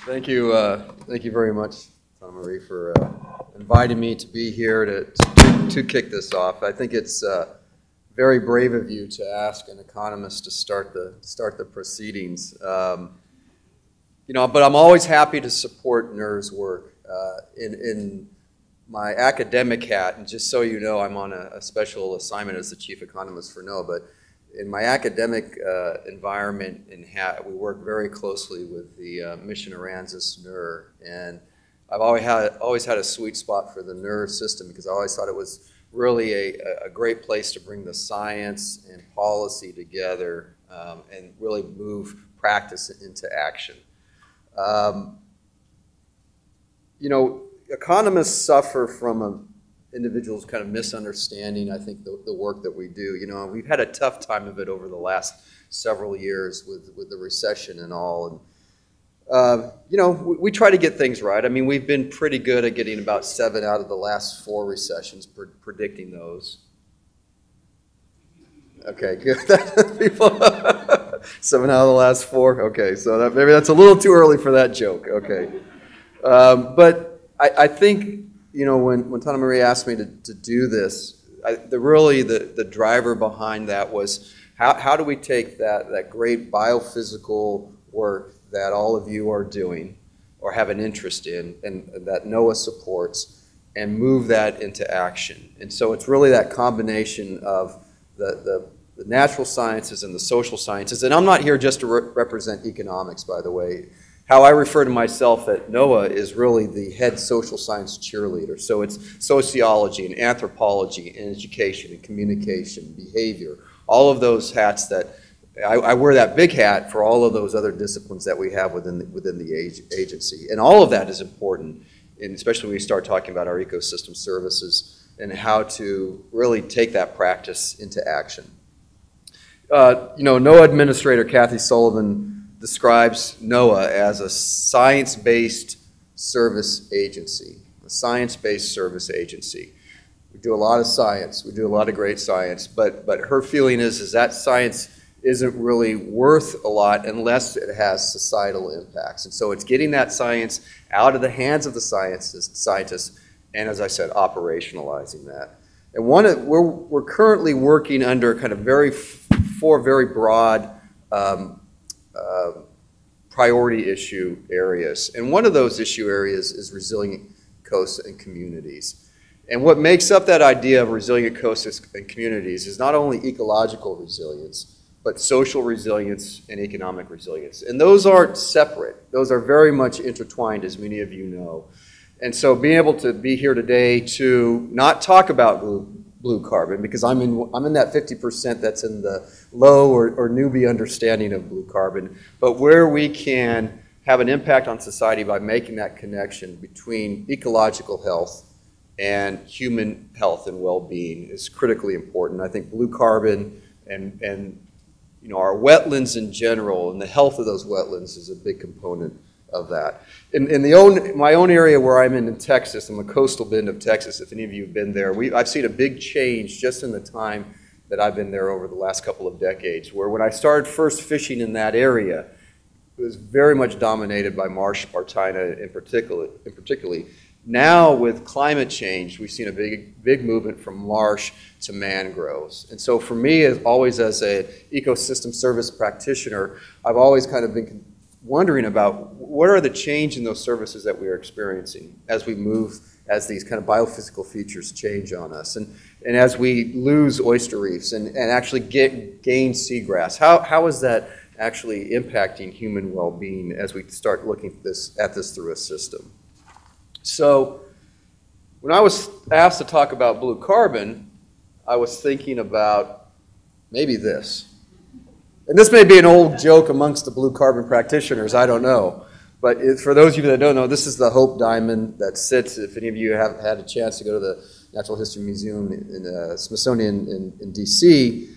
Thank you very much, Donna Marie, for inviting me to be here to kick this off. I think it's very brave of you to ask an economist to start the proceedings. You know, but I'm always happy to support NER's work. In my academic hat, and just so you know, I'm on a special assignment as the chief economist for NOAA, but in my academic environment in hat, we work very closely with the Mission Aransas NER, and I've always had a sweet spot for the NER system because I always thought it was really a great place to bring the science and policy together and really move practice into action. You know, economists suffer from individuals kind of misunderstanding, I think, the work that we do. You know, we've had a tough time of it over the last several years with the recession and all. And, you know, we try to get things right. I mean, we've been pretty good at getting about 7 out of the last 4 recessions, predicting those. Okay, good. People, 7 out of the last 4. Okay, so maybe that's a little too early for that joke. Okay, but I think, you know, when Donna Marie asked me to do this, the driver behind that was how do we take that great biophysical work that all of you are doing or have an interest in and that NOAA supports and move that into action. And so it's really that combination of the natural sciences and the social sciences. And I'm not here just to represent economics, by the way. How I refer to myself at NOAA is really the head social science cheerleader. So it's sociology and anthropology and education and communication, behavior, all of those hats that I wear that big hat for all of those other disciplines that we have within the agency. And all of that is important, and especially when we start talking about our ecosystem services and how to really take that practice into action. You know, NOAA Administrator Kathy Sullivan describes NOAA as a science-based service agency, a science-based service agency. We do a lot of science, we do a lot of great science, but her feeling is that science isn't really worth a lot unless it has societal impacts. And so it's getting that science out of the hands of the scientists, and as I said, operationalizing that. And we're currently working under kind of 4 very broad priority issue areas. And one of those issue areas is resilient coasts and communities. And what makes up that idea of resilient coasts and communities is not only ecological resilience, but social resilience and economic resilience. And those aren't separate. Those are very much intertwined, as many of you know. And so being able to be here today to not talk about blue carbon, because I'm in that 50% that's in the low or newbie understanding of blue carbon, but where we can have an impact on society by making that connection between ecological health and human health and well-being is critically important. I think blue carbon and you know, our wetlands in general and the health of those wetlands is a big component of that. In my own area where I'm in Texas, I'm a coastal bend of Texas. If any of you have been there, I've seen a big change just in the time that I've been there over the last couple of decades, where when I started first fishing in that area, it was very much dominated by marsh spartina in particularly. Now with climate change, we've seen a big movement from marsh to mangroves. And so for me, as an ecosystem service practitioner, I've always kind of been wondering about what are the change in those services that we are experiencing as we move, as these kind of biophysical features change on us. And as we lose oyster reefs and actually gain seagrass, how is that actually impacting human well-being as we start looking at this through a system? So when I was asked to talk about blue carbon, I was thinking about maybe this. And this may be an old joke amongst the blue carbon practitioners, I don't know. But for those of you that don't know, this is the Hope Dymond that sits, if any of you have had a chance to go to the Natural History Museum in Smithsonian in DC,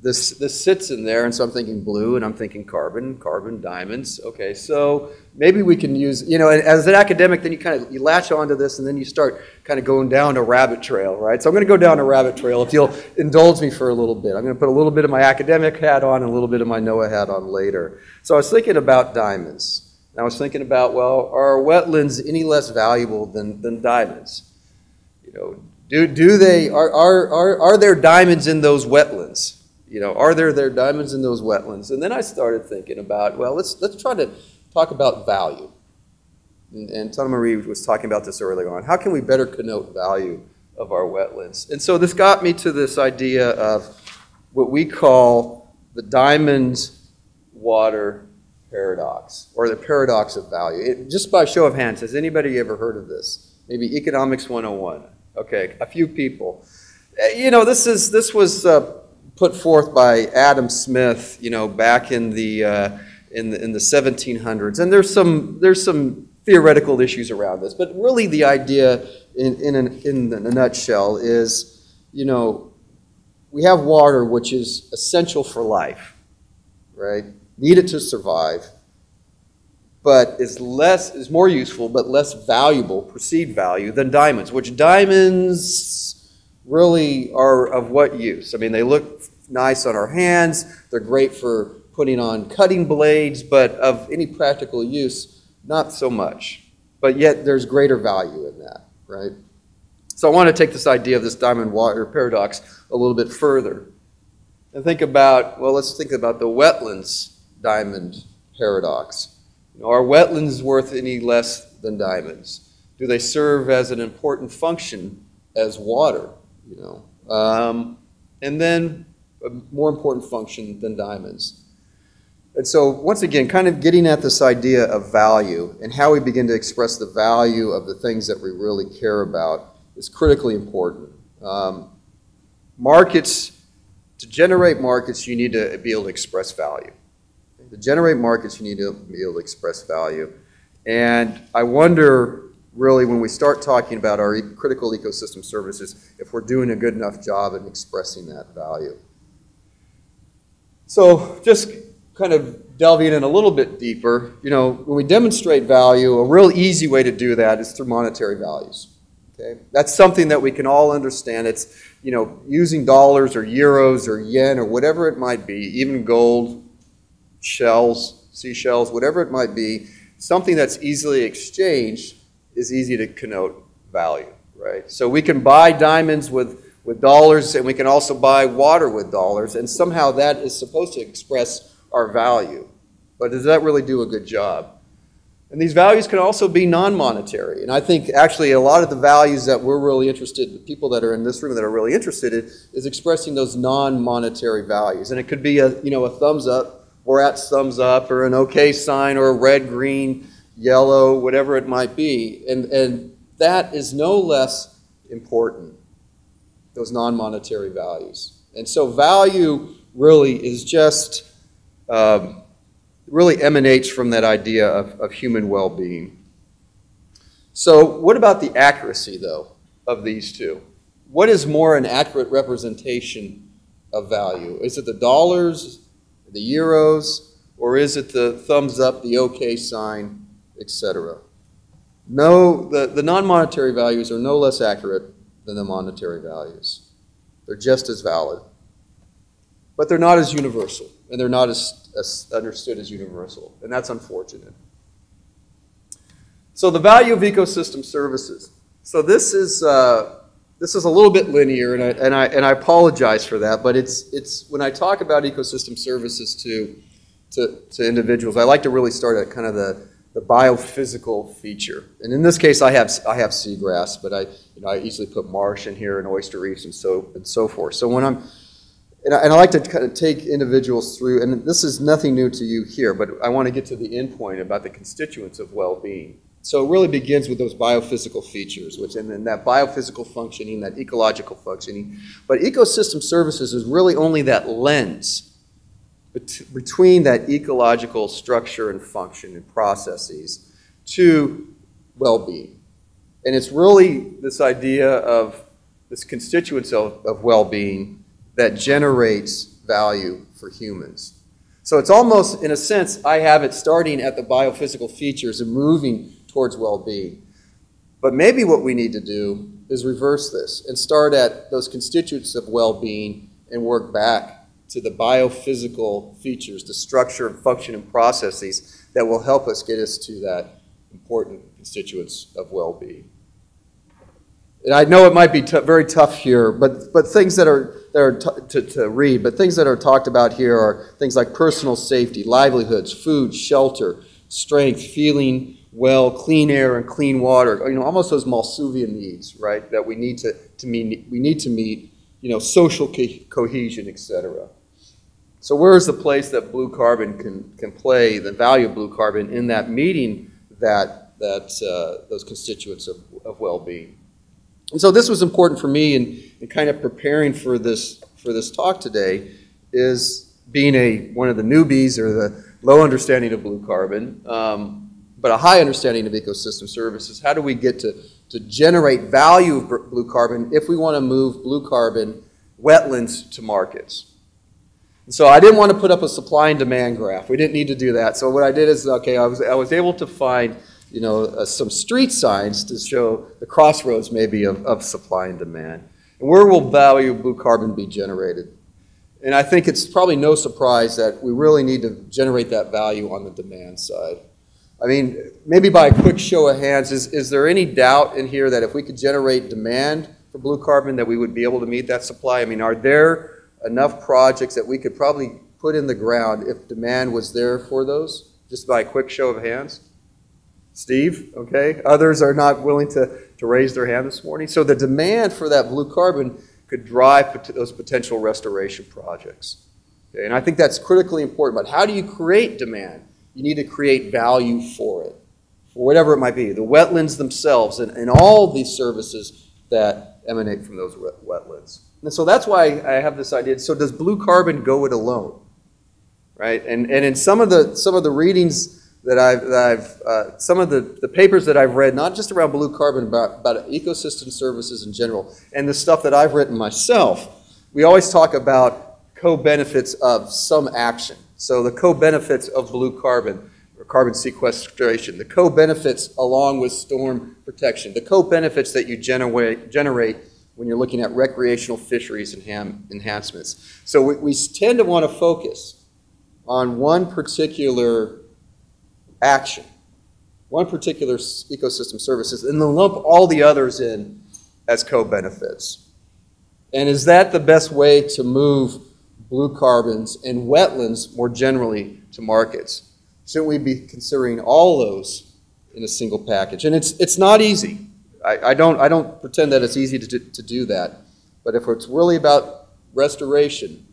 this sits in there, and so I'm thinking blue, and I'm thinking carbon, diamonds. Okay, so maybe we can use, you know, as an academic, then you latch onto this, and then you start kind of going down a rabbit trail, right? So I'm going to go down a rabbit trail if you'll indulge me for a little bit. I'm going to put a little bit of my academic hat on and a little bit of my NOAA hat on later. So I was thinking about diamonds. And I was thinking about, well, are wetlands any less valuable than diamonds? You know, are there diamonds in those wetlands? You know, are there diamonds in those wetlands? And then I started thinking about, well, let's try to talk about value. And Tana Marie was talking about this earlier on. How can we better connote value of our wetlands? And so this got me to this idea of what we call the Dymond water paradox, or the paradox of value. Just by show of hands, has anybody ever heard of this? Maybe Economics 101. Okay, a few people. You know, this was put forth by Adam Smith, you know, back in the 1700s, and there's some theoretical issues around this, but really the idea in a nutshell is, you know, we have water which is essential for life, right? Needed to survive, but is more useful but less valuable, perceived value, than diamonds, which diamonds really are of what use? I mean, they look nice on our hands, they're great for putting on cutting blades, but of any practical use, not so much. But yet there's greater value in that, right? So I want to take this idea of this Dymond water paradox a little bit further and think about, well, let's think about the wetlands Dymond paradox. You know, are wetlands worth any less than diamonds? Do they serve as an important function as water? You know, and then a more important function than diamonds. And so once again, kind of getting at this idea of value and how we begin to express the value of the things that we really care about is critically important. To generate markets, you need to be able to express value. To generate markets, you need to be able to express value. And I wonder, really, when we start talking about our critical ecosystem services, if we're doing a good enough job in expressing that value. So just kind of delving in a little bit deeper, you know, when we demonstrate value, a real easy way to do that is through monetary values. Okay? That's something that we can all understand. It's, you know, using dollars or euros or yen or whatever it might be, even gold, shells, seashells, whatever it might be, something that's easily exchanged is easy to connote value, right? So we can buy diamonds with dollars, and we can also buy water with dollars, and somehow that is supposed to express our value. But does that really do a good job? And these values can also be non-monetary. And I think actually a lot of the values that we're really interested, the people that are in this room that are really interested in, is expressing those non-monetary values. And it could be a, you know, a thumbs up, or at thumbs up, or an okay sign, or a red, green, yellow, whatever it might be. And that is no less important, those non-monetary values. And so value really is just, really emanates from that idea of human well-being. So what about the accuracy, though, of these two? What is more an accurate representation of value? Is it the dollars, the euros, or is it the thumbs up, the okay sign, etc.? No, the non-monetary values are no less accurate than the monetary values. They're just as valid. But they're not as universal, and they're not as understood as universal, and that's unfortunate. So the value of ecosystem services. So this is a little bit linear, and I apologize for that, but it's when I talk about ecosystem services to individuals, I like to really start at kind of the biophysical feature. And in this case, I have seagrass, but I easily put marsh in here and oyster reefs and so forth. So when and I like to kind of take individuals through, and this is nothing new to you here, but I want to get to the end point about the constituents of well-being. So it really begins with those biophysical features, and then that biophysical functioning, that ecological functioning. But ecosystem services is really only that lens between that ecological structure and function and processes to well-being. And it's really this idea of this constituents of well-being that generates value for humans. So it's almost, in a sense, I have it starting at the biophysical features and moving towards well-being. But maybe what we need to do is reverse this and start at those constituents of well-being and work back to the biophysical features, the structure, function, and processes that will help us get us to that important constituents of well-being. And I know it might be very tough here, but things that are to read, but things that are talked about here are things like personal safety, livelihoods, food, shelter, strength, feeling well, clean air, and clean water. You know, almost those Malthusian needs, right? That we need to meet. You know, social cohesion, etc. So where is the place that blue carbon can play, the value of blue carbon in that meeting those constituents of well-being? And so this was important for me in kind of preparing for this talk today, is being one of the newbies or the low understanding of blue carbon, but a high understanding of ecosystem services. How do we get to generate value of blue carbon if we want to move blue carbon wetlands to markets? And so I didn't want to put up a supply and demand graph. We didn't need to do that. So what I did is, okay, I was able to find, you know, some street signs to show the crossroads maybe of supply and demand. And where will value of blue carbon be generated? And I think it's probably no surprise that we really need to generate that value on the demand side. I mean, maybe by a quick show of hands, is there any doubt in here that if we could generate demand for blue carbon that we would be able to meet that supply? I mean, are there enough projects that we could probably put in the ground if demand was there for those? Just by a quick show of hands. Steve, okay. Others are not willing to raise their hand this morning. So the demand for that blue carbon could drive those potential restoration projects. Okay? And I think that's critically important. But how do you create demand? You need to create value for it, for whatever it might be. The wetlands themselves and all these services that emanate from those wetlands. And so that's why I have this idea. So does blue carbon go it alone? Right? And in some of the readings that some of the papers that I've read, not just around blue carbon, about ecosystem services in general, and the stuff that I've written myself, we always talk about co-benefits of some action. So the co-benefits of blue carbon, or carbon sequestration, the co-benefits along with storm protection, the co-benefits that you generate when you're looking at recreational fisheries enhancements. So we tend to want to focus on one particular action, one particular ecosystem services, and then lump all the others in as co-benefits. And is that the best way to move blue carbons and wetlands more generally to markets? Shouldn't we be considering all those in a single package? And it's not easy. I don't pretend that it's easy to do that. But if it's really about restoration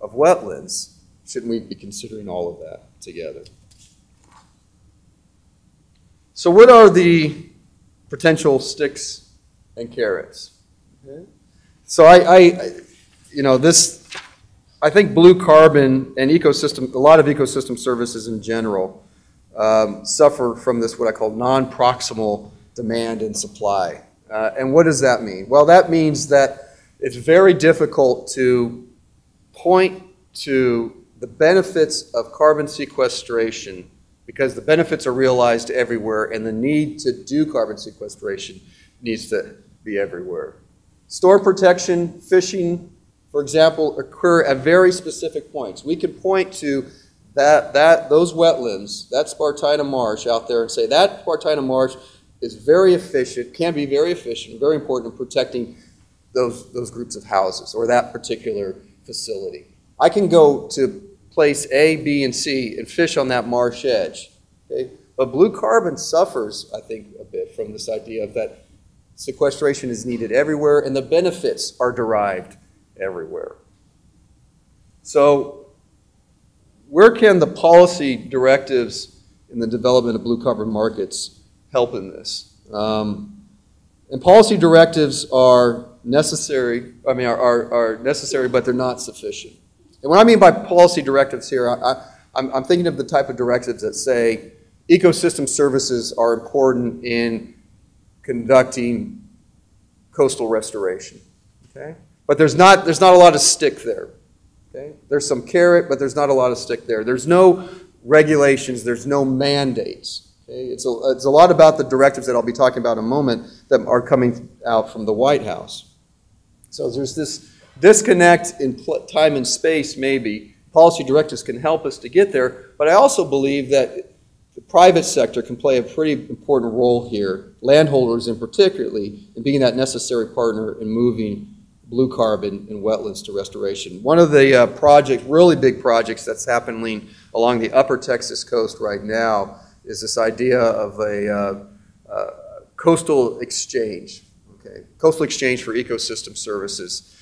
of wetlands, shouldn't we be considering all of that together? So what are the potential sticks and carrots? Okay. So I think blue carbon and a lot of ecosystem services in general suffer from this, what I call non-proximal demand and supply. And what does that mean? Well, that means that it's very difficult to point to the benefits of carbon sequestration because the benefits are realized everywhere and the need to do carbon sequestration needs to be everywhere. Storm protection, fishing, for example, occur at very specific points. We can point to those wetlands, that Spartina marsh out there and say that Spartina marsh is very efficient, can be very efficient, very important in protecting those groups of houses or that particular facility. I can go to place A, B, and C and fish on that marsh edge. Okay? But blue carbon suffers, I think, a bit from this idea of that sequestration is needed everywhere and the benefits are derived everywhere. So where can the policy directives in the development of blue carbon markets help in this? And policy directives are necessary, are necessary, but they're not sufficient. And what I mean by policy directives here, I'm thinking of the type of directives that say ecosystem services are important in conducting coastal restoration. Okay? But there's not a lot of stick there. Okay? There's some carrot, but there's not a lot of stick there. There's no regulations, there's no mandates. Okay? It's a lot about the directives that I'll be talking about in a moment that are coming out from the White House. So there's this disconnect in time and space maybe. Policy directives can help us to get there, but I also believe that the private sector can play a pretty important role here, landholders in particularly, in being that necessary partner in moving blue carbon and wetlands to restoration. One of the really big projects that's happening along the upper Texas coast right now is this idea of a coastal exchange, okay? Coastal exchange for ecosystem services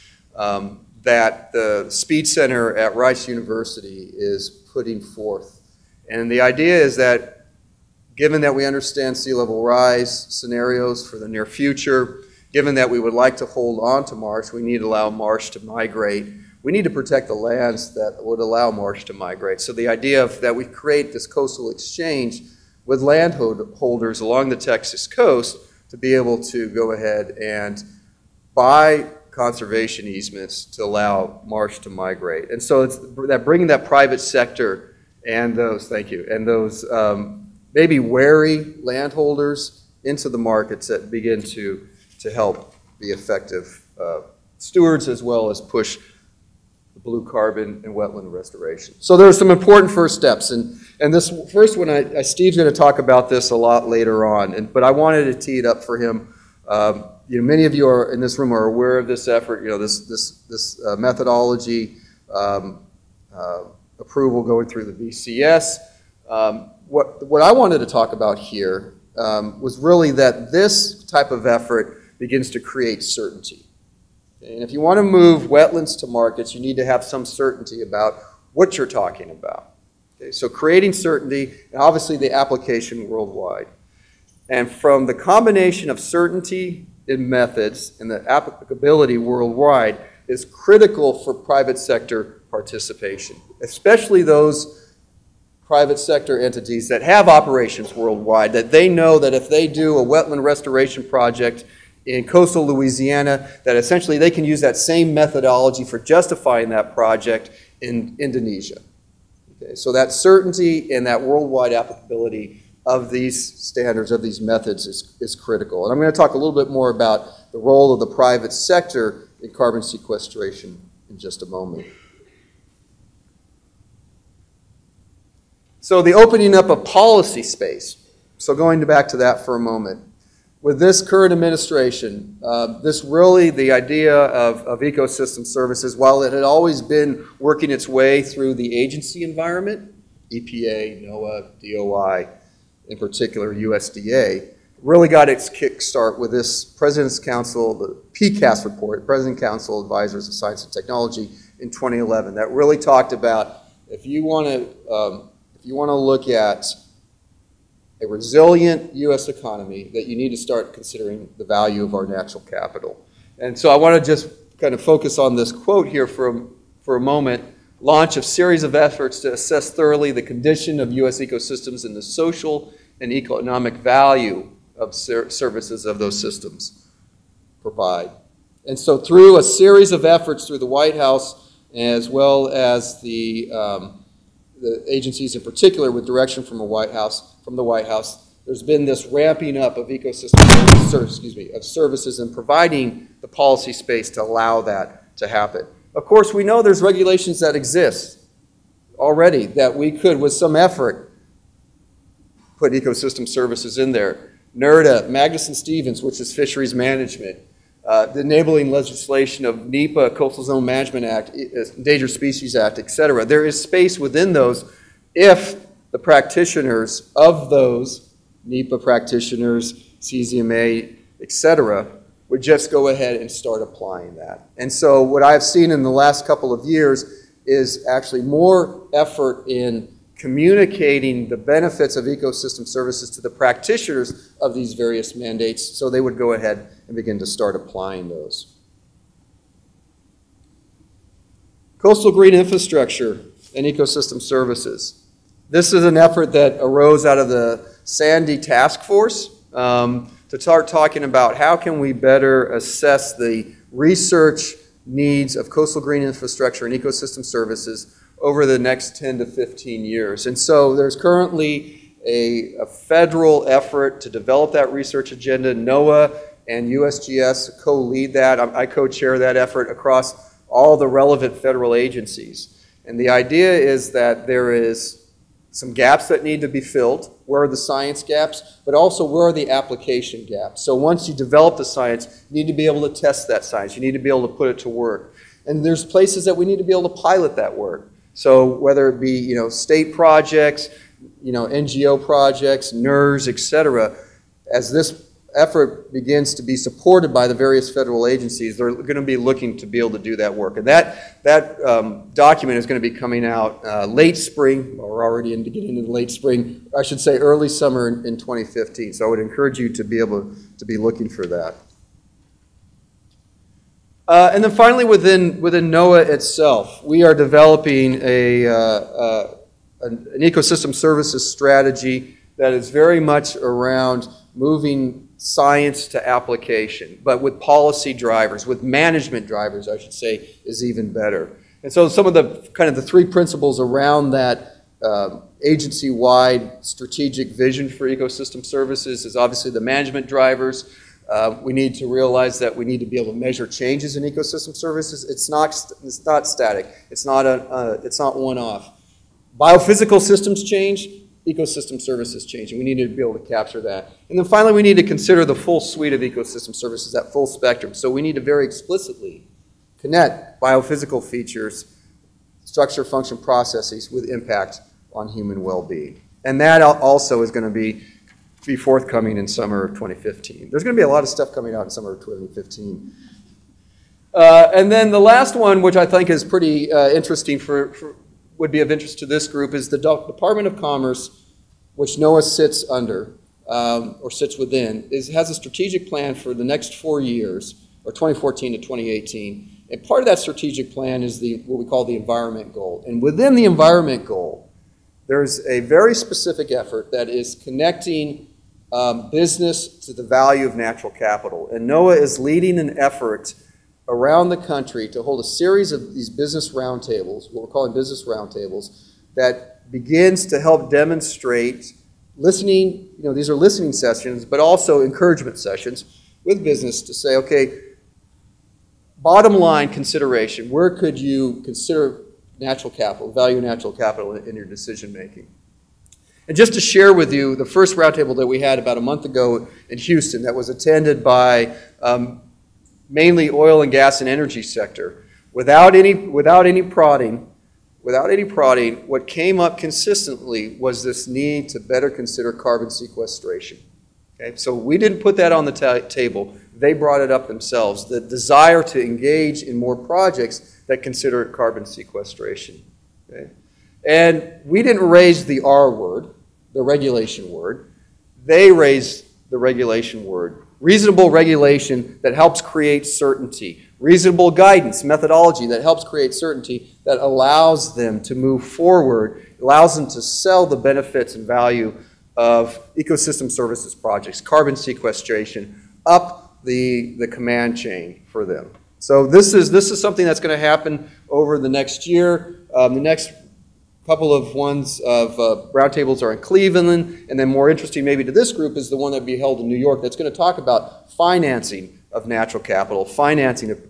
that the Speed Center at Rice University is putting forth. And the idea is that given that we understand sea level rise scenarios for the near future, given that we would like to hold on to marsh, we need to allow marsh to migrate. We need to protect the lands that would allow marsh to migrate. So the idea of that we create this coastal exchange with landholders along the Texas coast to be able to go ahead and buy conservation easements to allow marsh to migrate. And so it's that bringing that private sector and those, thank you, and those maybe wary landholders into the markets that begin to help be effective stewards as well as push the blue carbon and wetland restoration. So there are some important first steps, and this first one, Steve's going to talk about this a lot later on, but I wanted to tee it up for him. Many of you in this room are aware of this effort. This methodology approval going through the VCS. What I wanted to talk about here was really that this type of effort begins to create certainty. And if you want to move wetlands to markets, you need to have some certainty about what you're talking about. Okay, so creating certainty, and obviously the application worldwide. And from the combination of certainty in methods and the applicability worldwide is critical for private sector participation, especially those private sector entities that have operations worldwide, that they know that if they do a wetland restoration project in coastal Louisiana, that essentially they can use that same methodology for justifying that project in Indonesia. Okay, so that certainty and that worldwide applicability of these standards, of these methods is critical. And I'm going to talk a little bit more about the role of the private sector in carbon sequestration in just a moment. So the opening up of policy space. So going back to that for a moment. With this current administration, the idea of ecosystem services, while it had always been working its way through the agency environment, EPA, NOAA, DOI, in particular USDA, really got its kickstart with this President's Council, the PCAST report, President Council Advisors of Science and Technology in 2011, that really talked about if you want to look at a resilient U.S. economy, that you need to start considering the value of our natural capital. And so I want to just kind of focus on this quote here for a moment. Launch a series of efforts to assess thoroughly the condition of U.S. ecosystems and the social and economic value of services of those systems provide. And so through a series of efforts through the White House, as well as the agencies in particular with direction from the White House, there's been this ramping up of of services and providing the policy space to allow that to happen. Of course, we know there's regulations that exist already that we could, with some effort, put ecosystem services in there. NERDA, Magnuson-Stevens, which is fisheries management, the enabling legislation of NEPA, Coastal Zone Management Act, Endangered Species Act, et cetera. There is space within those if the practitioners of those, NEPA practitioners, CZMA, et cetera, would just go ahead and start applying that. And so what I've seen in the last couple of years is actually more effort in communicating the benefits of ecosystem services to the practitioners of these various mandates so they would go ahead and begin to start applying those. Coastal green infrastructure and ecosystem services. This is an effort that arose out of the Sandy Task Force to start talking about how can we better assess the research needs of coastal green infrastructure and ecosystem services over the next 10 to 15 years. And so there's currently a federal effort to develop that research agenda. NOAA and USGS co-lead that. I co-chair that effort across all the relevant federal agencies. And the idea is that there is some gaps that need to be filled. Where are the science gaps? But also, where are the application gaps? So once you develop the science, you need to be able to test that science. You need to be able to put it to work. And there's places that we need to be able to pilot that work. So whether it be, state projects, NGO projects, NERS, et cetera, as this effort begins to be supported by the various federal agencies, they're going to be looking to be able to do that work. And that document is going to be coming out late spring, or we're already getting into the late spring, I should say early summer in 2015. So I would encourage you to be able to be looking for that. And then finally, within NOAA itself, we are developing an ecosystem services strategy that is very much around moving science to application, but with policy drivers, with management drivers, I should say, is even better. And so some of the kind of the three principles around that agency-wide strategic vision for ecosystem services is obviously the management drivers. We need to realize that we need to be able to measure changes in ecosystem services. It's not static. It's not one-off. Biophysical systems change. Ecosystem services change, and we need to be able to capture that. And then finally, we need to consider the full suite of ecosystem services, that full spectrum. So we need to very explicitly connect biophysical features, structure, function, processes with impact on human well-being. And that also is going to be forthcoming in summer of 2015. There's going to be a lot of stuff coming out in summer of 2015. And then the last one, which I think is pretty interesting would be of interest to this group, is the Department of Commerce, which NOAA sits under, or sits within, has a strategic plan for the next 4 years, or 2014 to 2018. And part of that strategic plan is what we call the environment goal. And within the environment goal, there's a very specific effort that is connecting business to the value of natural capital. And NOAA is leading an effort around the country to hold a series of these business roundtables, what we're calling business roundtables, that begins to help demonstrate listening, these are listening sessions, but also encouragement sessions with business to say, okay, bottom line consideration, where could you consider natural capital, value natural capital in your decision making? And just to share with you, the first roundtable that we had about a month ago in Houston that was attended by mainly oil and gas and energy sector. Without any prodding, what came up consistently was this need to better consider carbon sequestration. Okay? So we didn't put that on the table. They brought it up themselves, the desire to engage in more projects that consider carbon sequestration. Okay? And we didn't raise the R word, the regulation word. They raised the regulation word. Reasonable regulation that helps create certainty. Reasonable guidance, methodology that helps create certainty that allows them to move forward, allows them to sell the benefits and value of ecosystem services projects, carbon sequestration, up the command chain for them. So this is something that's going to happen over the next year. The next couple of ones of roundtables are in Cleveland, and then more interesting maybe to this group is the one that will be held in New York that's going to talk about financing of natural capital, financing of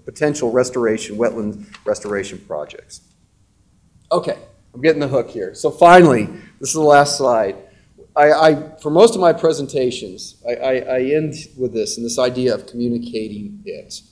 potential restoration, wetland restoration projects. Okay, I'm getting the hook here. So finally, this is the last slide. For most of my presentations, I end with this idea of communicating it.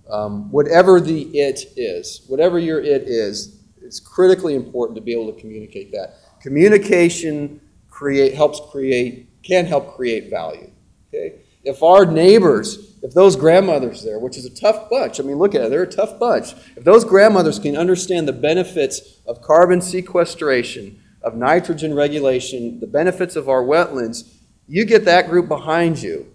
Whatever the it is, whatever your it is, it's critically important to be able to communicate that. Communication can help create value. Okay? If our neighbors, if those grandmothers there, which is a tough bunch, I mean, look at it, they're a tough bunch. If those grandmothers can understand the benefits of carbon sequestration, of nitrogen regulation, the benefits of our wetlands, you get that group behind you.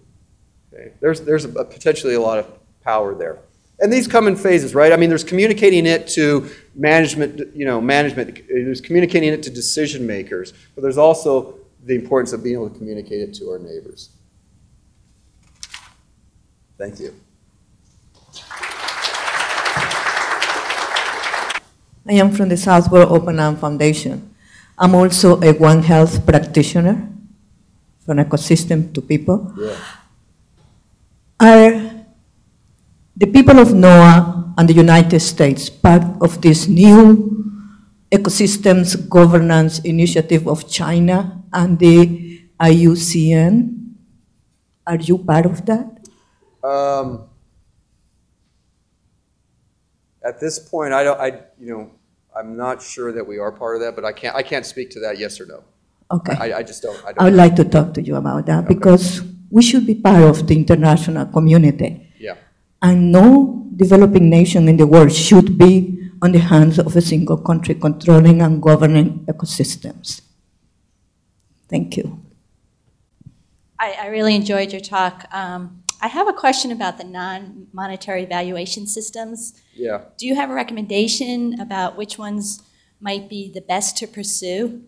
Okay? There's potentially a lot of power there. And these come in phases, right? I mean, there's communicating it to management, there's communicating it to decision makers, but there's also the importance of being able to communicate it to our neighbors. Thank you. I am from the Southwell Open Arms Foundation. I'm also a One Health practitioner, from ecosystem to people. Yeah. The people of NOAA and the United States part of this new ecosystems governance initiative of China and the IUCN? Are you part of that? At this point, I'm not sure that we are part of that, but I can't speak to that, yes or no. Okay. I just don't. I would like to talk to you about that, Okay. because we should be part of the international community. Yeah. And no developing nation in the world should be on the hands of a single country controlling and governing ecosystems. Thank you. I really enjoyed your talk. I have a question about the non-monetary valuation systems. Yeah. Do you have a recommendation about which ones might be the best to pursue?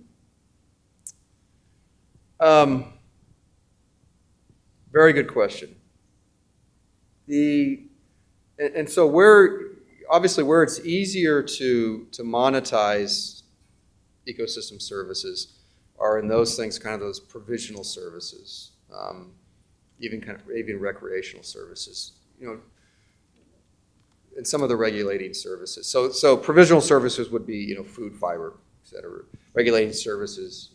Very good question. So obviously where it's easier to monetize ecosystem services are in those things, kind of those provisional services, even recreational services, and some of the regulating services. So provisional services would be, food, fiber, et cetera. Regulating services,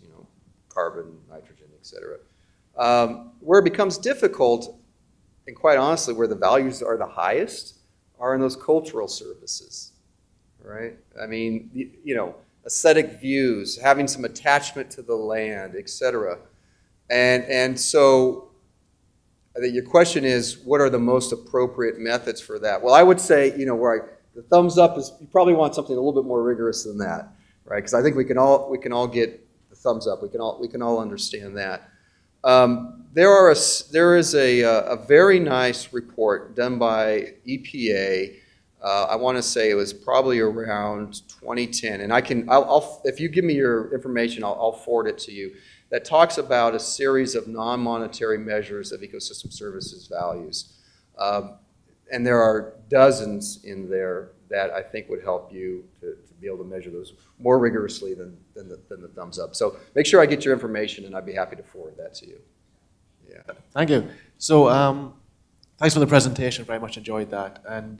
carbon, nitrogen, et cetera. Where it becomes difficult, and quite honestly, where the values are the highest, are in those cultural services, right? I mean, aesthetic views, having some attachment to the land, et cetera. And so I think your question is, what are the most appropriate methods for that? Well, I would say, the thumbs up is, you probably want something a little bit more rigorous than that, right? Because I think we can all get the thumbs up. We can all understand that. There is a very nice report done by EPA. I want to say it was probably around 2010, and if you give me your information, I'll forward it to you. That talks about a series of non-monetary measures of ecosystem services values, and there are dozens in there that I think would help you to be able to measure those more rigorously than the thumbs up. So make sure I get your information, and I'd be happy to forward that to you. Yeah. Thank you. So thanks for the presentation. Very much enjoyed that. And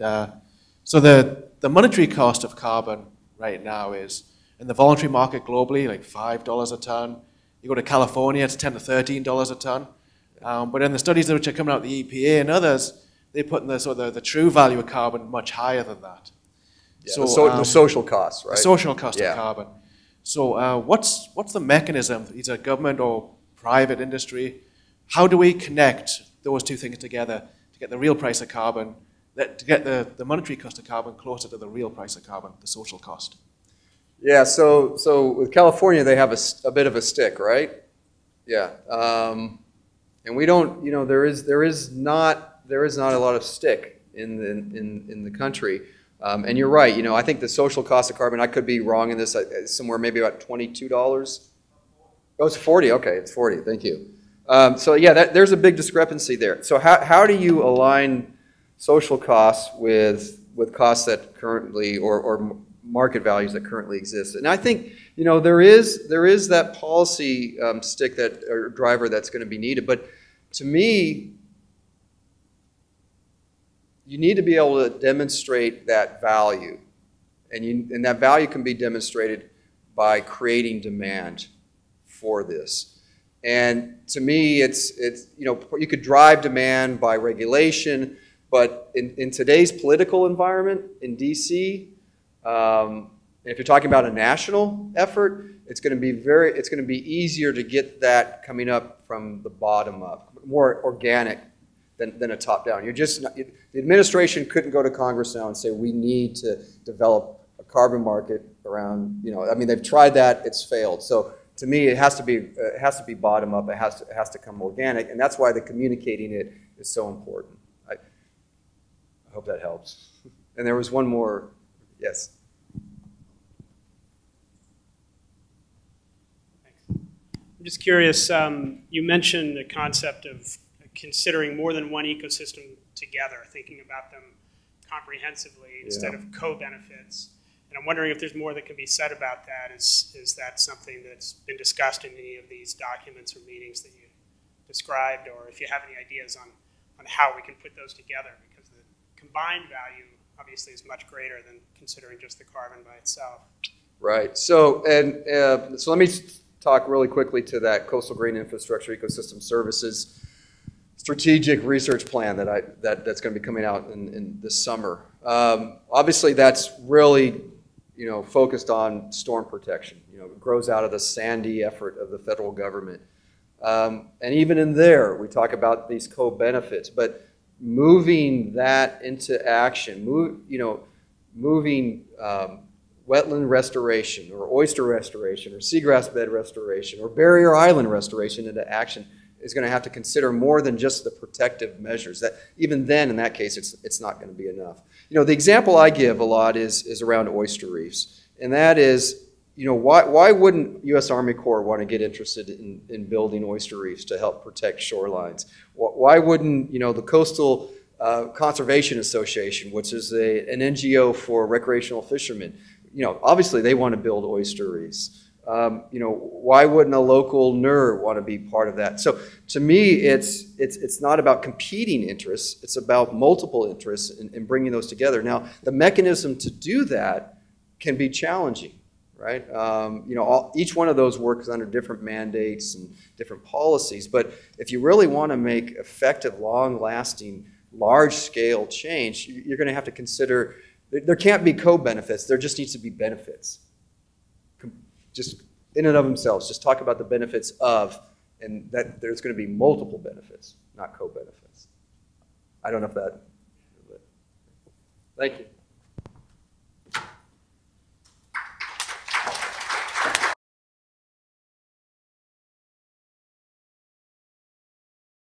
so the monetary cost of carbon right now is in the voluntary market globally like $5 a ton. You go to California, it's $10 to $13 a ton. But in the studies which are coming out of the EPA and others, they put in the true value of carbon much higher than that. Yeah, so the social costs, right? The social cost Yeah. of carbon. So what's the mechanism, either government or private industry? How do we connect those two things together to get the real price of carbon, to get the monetary cost of carbon closer to the real price of carbon, the social cost? Yeah, so with California, they have a bit of a stick, right? Yeah, and we don't, there is not a lot of stick in the country, and you're right. I think the social cost of carbon, I could be wrong in this, somewhere maybe about $22. Oh, it's 40. Okay, it's 40. Thank you. So yeah, there's a big discrepancy there. So how do you align social costs with costs that currently or market values that currently exist? And I think there is that policy stick or driver that's going to be needed. But to me, you need to be able to demonstrate that value, and that value can be demonstrated by creating demand for this. And to me, it's you could drive demand by regulation, but in today's political environment in DC, if you're talking about a national effort, it's going to be easier to get that coming up from the bottom up, more organic than a top down. The administration couldn't go to Congress now and say we need to develop a carbon market around. I mean, they've tried that, it's failed. So to me, it has to be bottom up. It has to come organic, and that's why the communicating it is so important. I hope that helps. And there was one more. Yes. Thanks. I'm just curious. You mentioned the concept of considering more than one ecosystem together, thinking about them comprehensively instead of co-benefits. And I'm wondering if there's more that can be said about that. Is that something that's been discussed in any of these documents or meetings that you described, or if you have any ideas on how we can put those together? Because the combined value obviously is much greater than considering just the carbon by itself. Right. So, so let me talk really quickly to that Coastal Green Infrastructure Ecosystem Services strategic research plan that's going to be coming out in this summer. Obviously, that's really focused on storm protection. It grows out of the Sandy effort of the federal government. And even in there, we talk about these co-benefits, but moving that into action, moving wetland restoration or oyster restoration or seagrass bed restoration or barrier island restoration into action is going to have to consider more than just the protective measures. That even then, in that case, it's not going to be enough. The example I give a lot is around oyster reefs, and that is, why wouldn't U.S. Army Corps want to get interested in building oyster reefs to help protect shorelines? Why wouldn't the Coastal Conservation Association, which is an NGO for recreational fishermen, obviously they want to build oyster reefs. Why wouldn't a local NER want to be part of that? So to me, it's not about competing interests. It's about multiple interests and bringing those together. Now, the mechanism to do that can be challenging, right? Each one of those works under different mandates and different policies. But if you really want to make effective, long-lasting, large-scale change, you're going to have to consider there can't be co-benefits. There just needs to be benefits. Just in and of themselves, just talk about the benefits of, and that there's going to be multiple benefits, not co-benefits. I don't know if that, thank you.